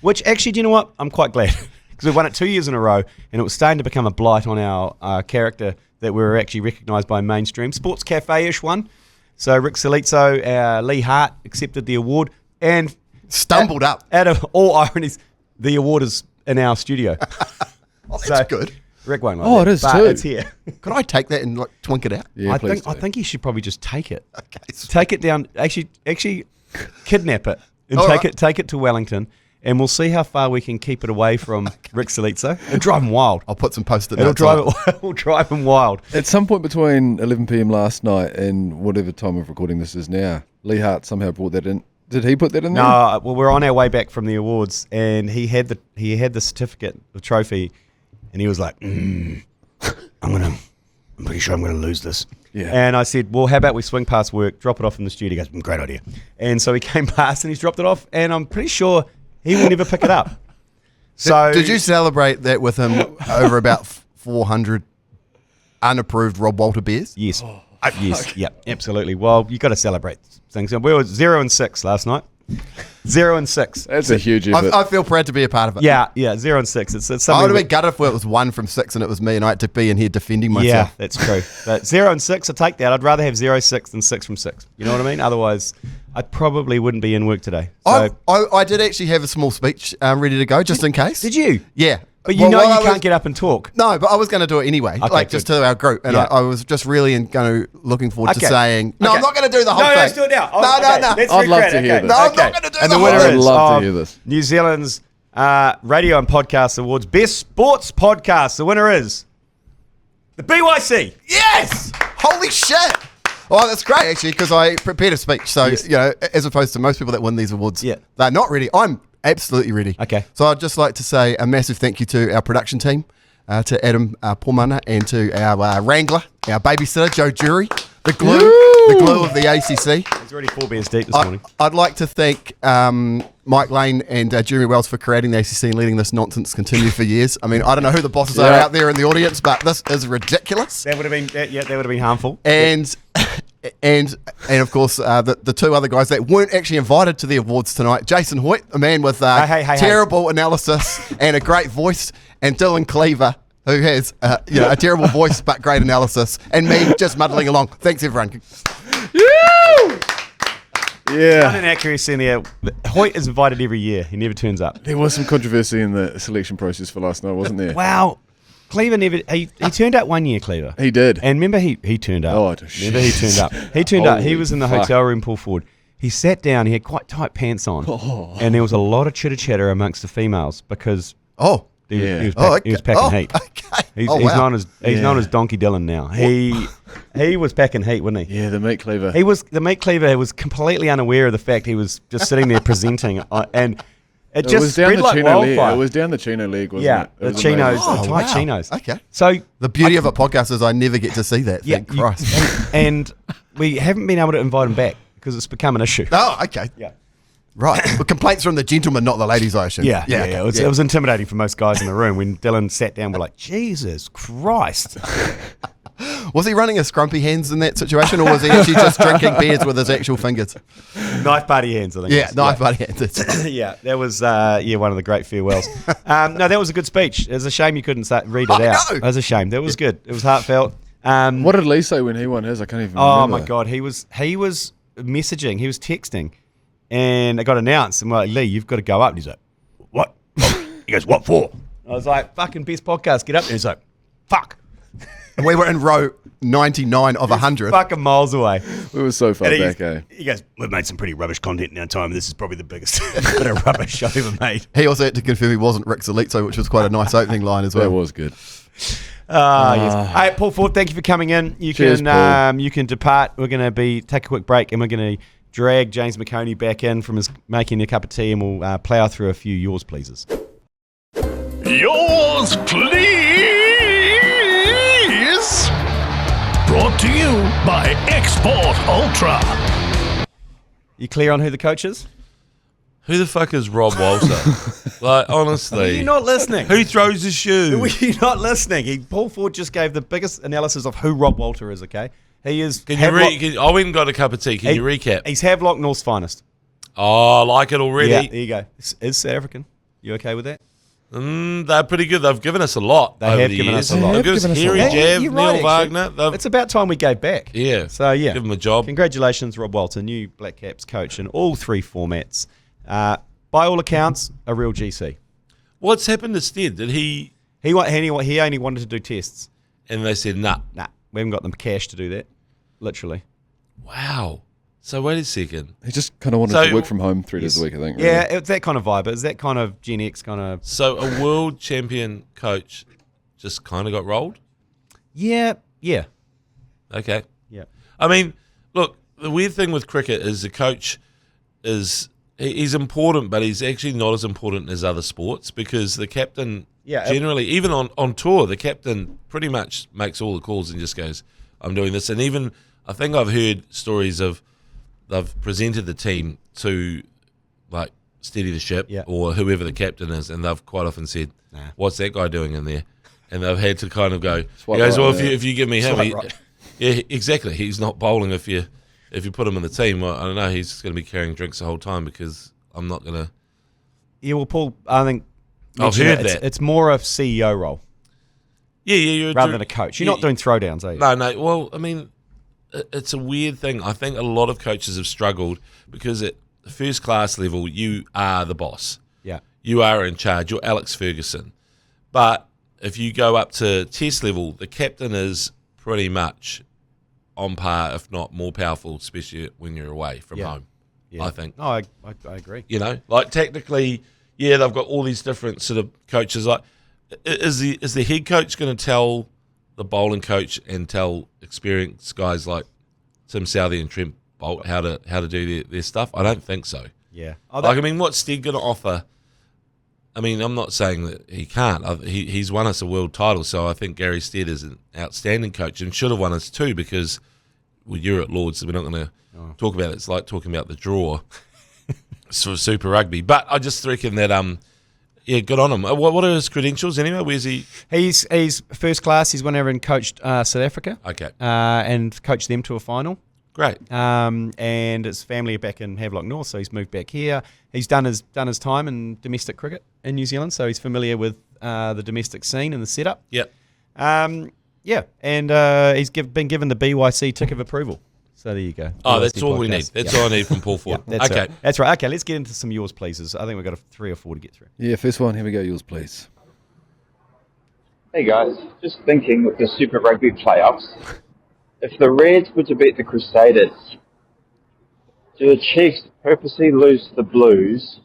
A: Which actually, do you know what? I'm quite glad because we won it 2 years in a row, and it was starting to become a blight on our character that we were actually recognised by mainstream. Sports Cafe-ish won. So Rick Salizzo, Lee Hart accepted the award and
E: stumbled up.
A: Out of all ironies, the award is in our studio.
E: That's good.
A: Rick won't like
C: it is
A: but
C: too.
A: It's here.
E: Could I take that and twink it out?
C: Yeah,
A: I think he should probably just take it.
E: Okay.
A: Take it down. Actually, kidnap it and take it to Wellington, and we'll see how far we can keep it away from Rick Salizzo and drive him wild.
E: I'll put some post-it notes.
A: We'll drive him wild.
C: At some point between 11 p.m. last night and whatever time of recording this is now, Lee Hart somehow brought that in. Did he put that in there?
A: No. Well, we're on our way back from the awards, and he had the certificate, the trophy, and he was like, I'm pretty sure I'm gonna lose this.
C: Yeah.
A: And I said, well, how about we swing past work, drop it off in the studio? He goes, great idea. And so he came past and he's dropped it off, and I'm pretty sure he will never pick it up. So
E: did you celebrate that with him over about 400 unapproved Rob Walter beers?
A: Yes. Yes. Yeah. Absolutely. Well, you got to celebrate things. We were 0-6 last night. 0-6.
C: That's a huge effort.
E: I feel proud to be a part of it.
A: Yeah. 0-6. It's something.
E: I would have been gutted if it was 1 from 6 and it was me, and I had to be in here defending myself.
A: Yeah, that's true. But 0-6, I take that. I'd rather have 0-6 than 6 from 6. You know what I mean? Otherwise, I probably wouldn't be in work today. So,
E: I did actually have a small speech ready to go, just in case.
A: Did you?
E: Yeah.
A: But you can't get up and talk.
E: No, but I was going to do it anyway, just to our group. And I was just really looking forward to saying, no, I'm not going to do the whole thing.
A: No, let's do it now.
E: No.
C: I'd love to hear this.
E: No, I'm not going to do
A: and
E: the
A: winner
E: whole
C: thing.
A: is
C: I'd love to hear this.
A: New Zealand's Radio and Podcast Awards Best Sports Podcast. The winner is the BYC.
E: Yes! Holy shit! Well, that's great, actually, because I prepared a speech. So, as opposed to most people that win these awards, they're not ready. I'm absolutely ready.
A: Okay.
E: So I'd just like to say a massive thank you to our production team, to Adam Pormana, and to our wrangler, our babysitter, Joe Jury, the glue of the ACC.
A: He's already 4 beers deep this morning.
E: I'd like to thank Mike Lane and Jeremy Wells for creating the ACC and letting this nonsense continue for years. I mean, I don't know who the bosses are out there in the audience, but this is ridiculous.
A: That would have been harmful.
E: And of course, the 2 other guys that weren't actually invited to the awards tonight, Jason Hoyt, a man with terrible analysis and a great voice, and Dylan Cleaver, who has a terrible voice but great analysis, and me just muddling along. Thanks, everyone.
C: Yeah.
A: An inaccuracy in there. Hoyt is invited every year. He never turns up.
C: There was some controversy in the selection process for last night, wasn't there?
A: Wow. Cleaver never. He turned up 1 year, Cleaver.
C: He did.
A: And remember, he turned up.
C: Oh,
A: remember, he turned up. He turned up. He was in the hotel room, Paul Ford. He sat down. He had quite tight pants on. And there was a lot of chitter-chatter amongst the females because he was packing heat.
E: Okay.
A: He's known as Donkey Dylan now. He was packing heat, wasn't he?
C: Yeah, the meat cleaver.
A: The meat cleaver was completely unaware of the fact he was just sitting there presenting, and it just spread like wildfire.
C: It was down the chino leg, wasn't it?
A: The chinos, the tight chinos.
E: Okay.
A: So
E: the beauty of a podcast is I never get to see that. Thank Christ.
A: And we haven't been able to invite him back because it's become an issue.
E: Oh, okay.
A: Yeah.
E: Right. Well, complaints from the gentlemen, not the ladies, I assume.
A: Yeah. It was intimidating for most guys in the room. When Dylan sat down, we're like, Jesus Christ.
E: Was he running a scrumpy hands in that situation, or was he actually just drinking beers with his actual fingers?
A: Knife party hands, I think.
E: Yeah, knife party hands.
A: Yeah, that was one of the great farewells. No, that was a good speech. It was a shame you couldn't read it out. It was a shame. That was good. It was heartfelt.
C: What did Lee say when he won his? I can't even remember.
A: Oh, my God. He was messaging. He was texting. And it got announced. And we're like, Lee, you've got to go up. And he's like, what? He goes, what for? I was like, fucking best podcast. Get up. And he's like, fuck.
E: And we were in row 99 of 100.
A: Fucking miles away.
C: We were so far back, eh?
A: He goes, we've made some pretty rubbish content in our time. This is probably the biggest bit of rubbish I've ever made.
E: He also had to confirm he wasn't Rick Solito, which was quite a nice opening line as well.
C: That was good.
A: Yes. Hey, Paul Ford, thank you for coming in. You can depart. We're going to take a quick break, and we're going to drag James McOnie back in from his making a cup of tea, and we'll plough through a few yours pleases.
D: Yours please. Brought to you by Export Ultra.
A: You clear on who the coach is?
B: Who the fuck is Rob Walter? Like, honestly.
A: You're not listening.
B: Who throws the shoe?
A: You're not listening. Paul Ford just gave the biggest analysis of who Rob Walter is, okay? He is...
B: I went and got a cup of tea. Can you recap?
A: He's Havelock North's finest.
B: Oh, I like it already.
A: Yeah, there you go. Is South African. You okay with that?
B: They're pretty good. They've given us a lot.
A: They have given us a lot.
B: They've given us Harry Jav, Neil Wagner.
A: It's about time we gave back.
B: Yeah.
A: So, yeah.
B: Give them a job.
A: Congratulations, Rob Walter, new Black Caps coach in all three formats. By all accounts, a real GC.
B: What's happened to Stead? Did he...
A: He only wanted to do tests.
B: And they said, nah.
A: Nah, we haven't got them cash to do that. Literally.
B: Wow. So wait a second.
C: He just kind of wanted to work from home 3 days a week, I think.
A: Yeah, it's that kind of vibe. It's that kind of Gen X kind of...
B: So a world champion coach just kind of got rolled?
A: Yeah.
B: Okay.
A: Yeah.
B: I mean, look, the weird thing with cricket is the coach is... He's important, but he's actually not as important as other sports because the captain generally, even on tour, the captain pretty much makes all the calls and just goes, I'm doing this. And even, I think I've heard stories of they've presented the team to like steady the ship or whoever the captain is, and they've quite often said, what's that guy doing in there? And they've had to kind of go, he goes, if you give me him, yeah, exactly. He's not bowling if you put him in the team. Well, I don't know, he's going to be carrying drinks the whole time because I'm not going to...
A: Yeah, well, Paul, I think...
B: I've heard that.
A: It's more a CEO role.
B: Yeah.
A: Rather than a coach. You're not doing throwdowns, are you?
B: No. Well, I mean, it's a weird thing. I think a lot of coaches have struggled because at the first class level, you are the boss.
A: Yeah.
B: You are in charge. You're Alex Ferguson. But if you go up to test level, the captain is pretty much on par, if not more powerful, especially when you're away from home, I think.
A: No, I agree.
B: You know, like technically, they've got all these different sort of coaches. Like, is the head coach going to tell the bowling coach and tell experienced guys like Tim Southey and Trent Bolt how to do their stuff? I don't think so.
A: Yeah.
B: I mean, what's Stead going to offer? I mean, I'm not saying that he can't. He's won us a world title, so I think Gary Stead is an outstanding coach and should have won us too because you're at Lords, so we're not going to talk about it. It's like talking about the draw for Super Rugby. But I just reckon that, good on him. What are his credentials anyway? Where's he?
A: He's first class. He's went over and coached South Africa.
B: Okay.
A: And coached them to a final.
B: Great.
A: And his family are back in Havelock North, so he's moved back here. He's done his time in domestic cricket in New Zealand, so he's familiar with the domestic scene and the setup.
B: Yep.
A: And he's been given the BYC tick of approval. So there you go.
B: Oh, that's all we need. That's all I need from Paul Ford.
A: That's right. Okay, let's get into some yours, pleases. I think we've got 3 or 4 to get through.
C: Yeah, first one. Here we go. Yours, please.
F: Hey guys, just thinking with the Super Rugby Playoffs, if the Reds were to beat the Crusaders, do the Chiefs purposely lose the Blues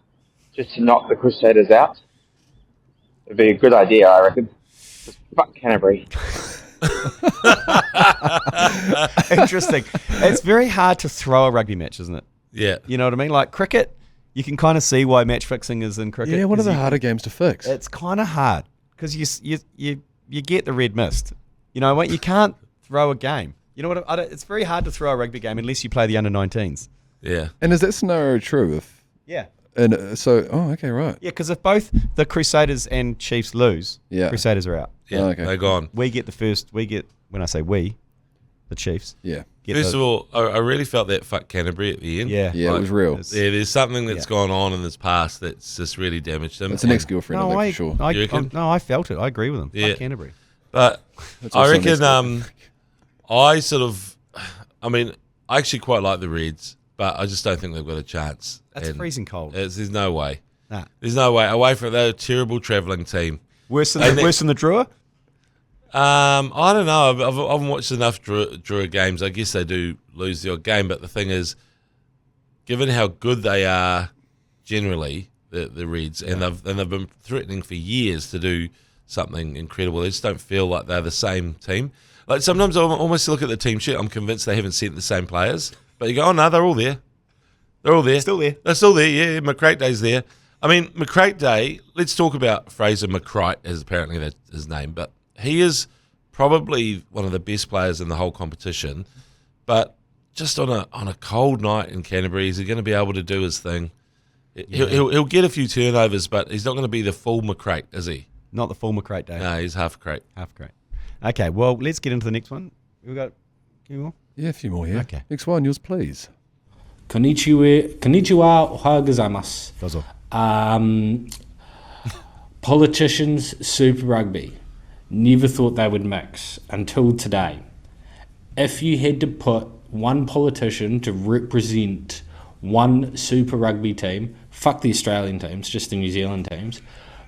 F: just to knock the Crusaders out? It'd be a good idea, I reckon. Just fuck Canterbury.
A: Interesting. It's very hard to throw a rugby match, isn't it?
B: Yeah.
A: You know what I mean? Like cricket, you can kind of see why match fixing is in cricket.
C: Yeah, one of the harder games to fix.
A: It's kind of hard because you get the red mist. You know what? You can't throw a game. You know what? It's very hard to throw a rugby game unless you play the under-19s.
B: Yeah.
C: And is that scenario true?
A: Yeah.
C: And okay, right.
A: Yeah, because if both the Crusaders and Chiefs lose, Crusaders are out.
B: Yeah, they're gone.
A: We get the first. When I say we, the Chiefs.
C: Yeah.
B: First of all, I really felt that fuck Canterbury at the end.
A: Yeah,
C: it was real.
B: There's something that's gone on in this past that's just really damaged them.
C: It's an ex-girlfriend, I think, for sure.
A: I felt it. I agree with him.
B: Yeah.
A: Fuck Canterbury.
B: But I reckon I actually quite like the Reds, but I just don't think they've got a chance.
A: That's freezing cold.
B: There's no way.
A: Nah.
B: There's no way. Away from they're a terrible travelling team.
A: Worse than the Drua?
B: I don't know. I haven't watched enough Drua games. I guess they do lose the odd game, but the thing is, given how good they are generally, the Reds, and they've been threatening for years to do something incredible. They just don't feel like they're the same team. Like sometimes I almost look at the team sheet, I'm convinced they haven't sent the same players. But you go, oh no, they're all there. They're all there.
A: Still there.
B: They're still there, yeah. McCrate Day's there. I mean, McCrate Day, let's talk about Fraser McCrite, as apparently that's his name, but he is probably one of the best players in the whole competition. But just on a cold night in Canterbury, is he going to be able to do his thing? He'll get a few turnovers, but he's not going to be the full McCrate, is he?
A: Not the full McCrate Day.
B: No, he's half a crate.
A: Half a crate. Okay, well, let's get into the next one. We got a few more?
C: Yeah, a few more here.
A: Okay.
C: Next one, yours, please.
G: Konnichiwa, ohayou gozaimasu. Politicians, Super Rugby. Never thought they would mix until today. If you had to put one politician to represent one Super Rugby team, fuck the Australian teams, just the New Zealand teams,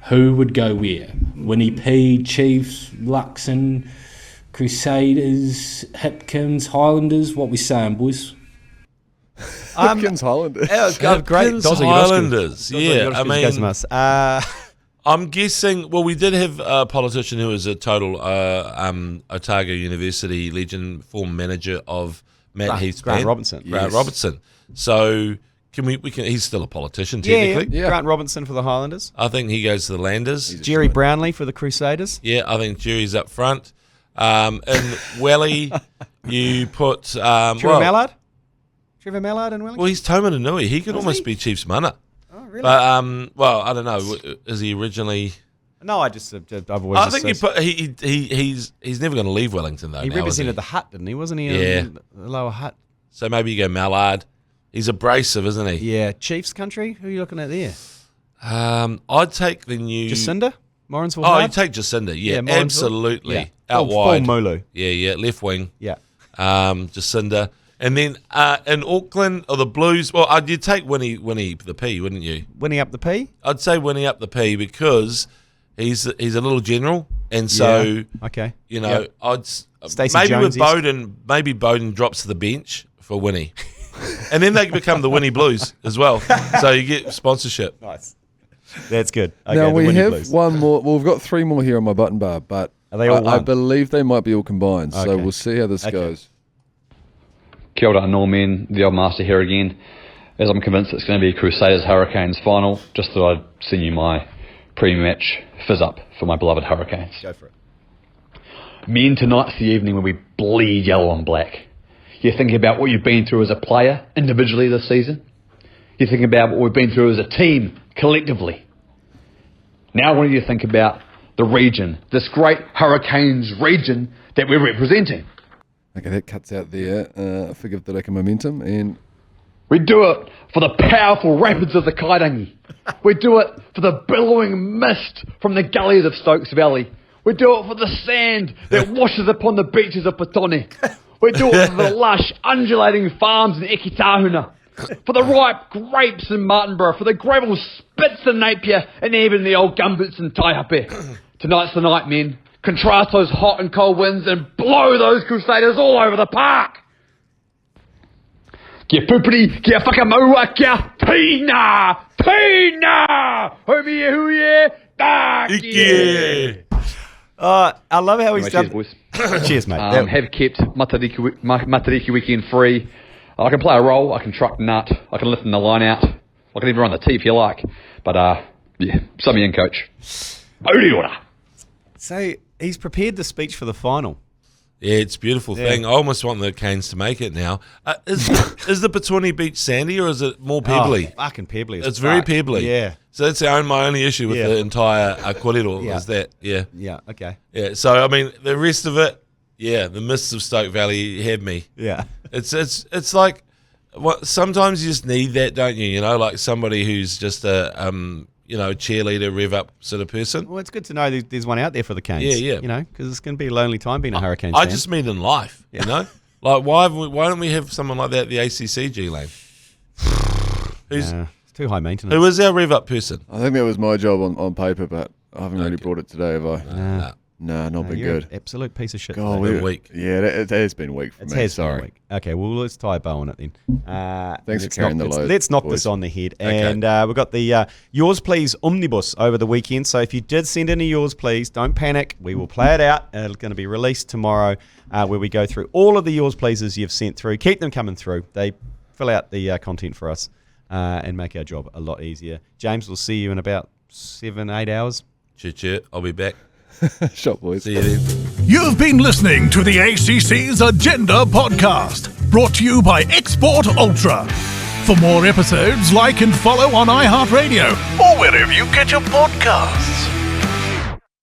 G: who would go where? Winnie P, Chiefs, Luxon, Crusaders, Hipkins, Highlanders? What we saying, boys?
C: Hipkins Highlanders.
A: Great.
B: Highlanders. Yeah, I mean, I'm guessing. Well, we did have a politician who was a total Otago University legend, former manager of Matt Heath's
A: Grant
B: band.
A: Robinson.
B: Grant Robinson. So can we can? He's still a politician technically.
A: Yeah. Grant Robinson for the Highlanders.
B: I think he goes to the Landers.
A: Jerry Brownlee for the Crusaders.
B: Yeah, I think Jerry's up front. In Welly, you put
A: Trevor Mallard. Trevor Mallard and Wellington?
B: Well, he's Tomananui. He could almost be Chiefs Mana.
A: Oh, really?
B: But well, I don't know. Is he originally?
A: No, I've always.
B: I think he's never going to leave Wellington though.
A: He represented the Hut, didn't he? Wasn't he?
B: Yeah.
A: The lower Hut.
B: So maybe you go Mallard. He's abrasive, isn't he?
A: Yeah. Chiefs country. Who are you looking at there?
B: I'd take the new
A: Jacinda. Morrinsville.
B: Oh, you take Jacinda. Yeah, absolutely.
A: Yeah.
B: Out wide.
A: Full Mulu.
B: Yeah. Left wing.
A: Yeah.
B: Jacinda. And then in Auckland or the Blues, well, you'd take Winnie the P, wouldn't you?
A: Winnie up the P?
B: I'd say Winnie up the P because he's a little general, and so
A: okay,
B: you know, I'd
A: Stacey
B: maybe
A: Jones
B: with Bowden, maybe Bowden drops to the bench for Winnie, and then they become the Winnie Blues as well. So you get sponsorship.
A: Nice, that's good. Okay,
C: now we have
A: Blues.
C: one more. Well, we've got three more here on my button bar, but
A: are they all
C: I believe they might be all combined.
A: Okay.
C: So we'll see how this goes.
H: Kia ora, Norman, the old master here again. As I'm convinced it's going to be Crusaders Hurricanes final, just thought I'd send you my pre-match fizz up for my beloved Hurricanes.
A: Go for it.
H: Men, tonight's the evening when we bleed yellow and black. You're thinking about what you've been through as a player individually this season. You're thinking about what we've been through as a team collectively. Now I want you to think about the region, this great Hurricanes region that we're representing.
C: Okay, that cuts out there. Forgive the lack of momentum. And
H: we do it for the powerful rapids of the Kairangi. We do it for the billowing mist from the gullies of Stokes Valley. We do it for the sand that washes upon the beaches of Petone. We do it for the lush, undulating farms in Ekitahuna. For the ripe grapes in Martinborough. For the gravel spits in Napier. And even the old gumboots in Taihape. Tonight's the night, men. Contrast those hot and cold winds and blow those Crusaders all over the park. Kia pupuri, kia whakamaua, kia pina! Pina! Homi huye,
B: Ike!
A: I love how he's done.
H: Cheers, boys.
A: Cheers, mate.
H: Have kept Matariki weekend free. I can play a role, I can truck nut, I can lift in the line out, I can even run the tee if you like. But, yeah, sum me in, coach. Ori ora.
A: So he's prepared the speech for the final.
B: Yeah, it's a beautiful thing. I almost want the Canes to make it now. Is the Petuni Beach sandy or is it more pebbly?
A: Fucking pebbly.
B: It's very pebbly.
A: Yeah.
B: So that's my only issue with the entire Korero is that. Yeah.
A: Yeah, okay.
B: Yeah, so, I mean, the rest of it, the mists of Stoke Valley had me.
A: Yeah.
B: It's like, sometimes you just need that, don't you? You know, like somebody who's just a, cheerleader, rev up sort of person.
A: Well, it's good to know there's one out there for the Canes.
B: Yeah.
A: You know, because it's going to be a lonely time being a Hurricanes fan.
B: I just mean in life, you know? Like, why don't we have someone like that at the ACC G Lane?
A: It's too high maintenance.
B: Who is our rev up person?
C: I think that was my job on paper, but I haven't really brought it today, have I? No, not been good.
A: Absolute piece of shit.
C: God,
B: weak.
C: Yeah, it has been weak for me. Sorry.
A: Been weak. Okay, well, let's tie a bow on it then.
C: Thanks for carrying the load.
A: Let's knock this on the head. Okay. And we've got the Yours Please Omnibus over the weekend. So if you did send in a Yours Please, don't panic. We will play it out. It's going to be released tomorrow where we go through all of the Yours Pleases you've sent through. Keep them coming through. They fill out the content for us and make our job a lot easier. James, we'll see you in about 7-8 hours.
B: Chit. I'll be back.
C: Shot, boys.
B: See you then.
D: You've been listening to the ACC's Agenda podcast, brought to you by Export Ultra. For more episodes, like and follow on iHeartradio or wherever you get your podcasts.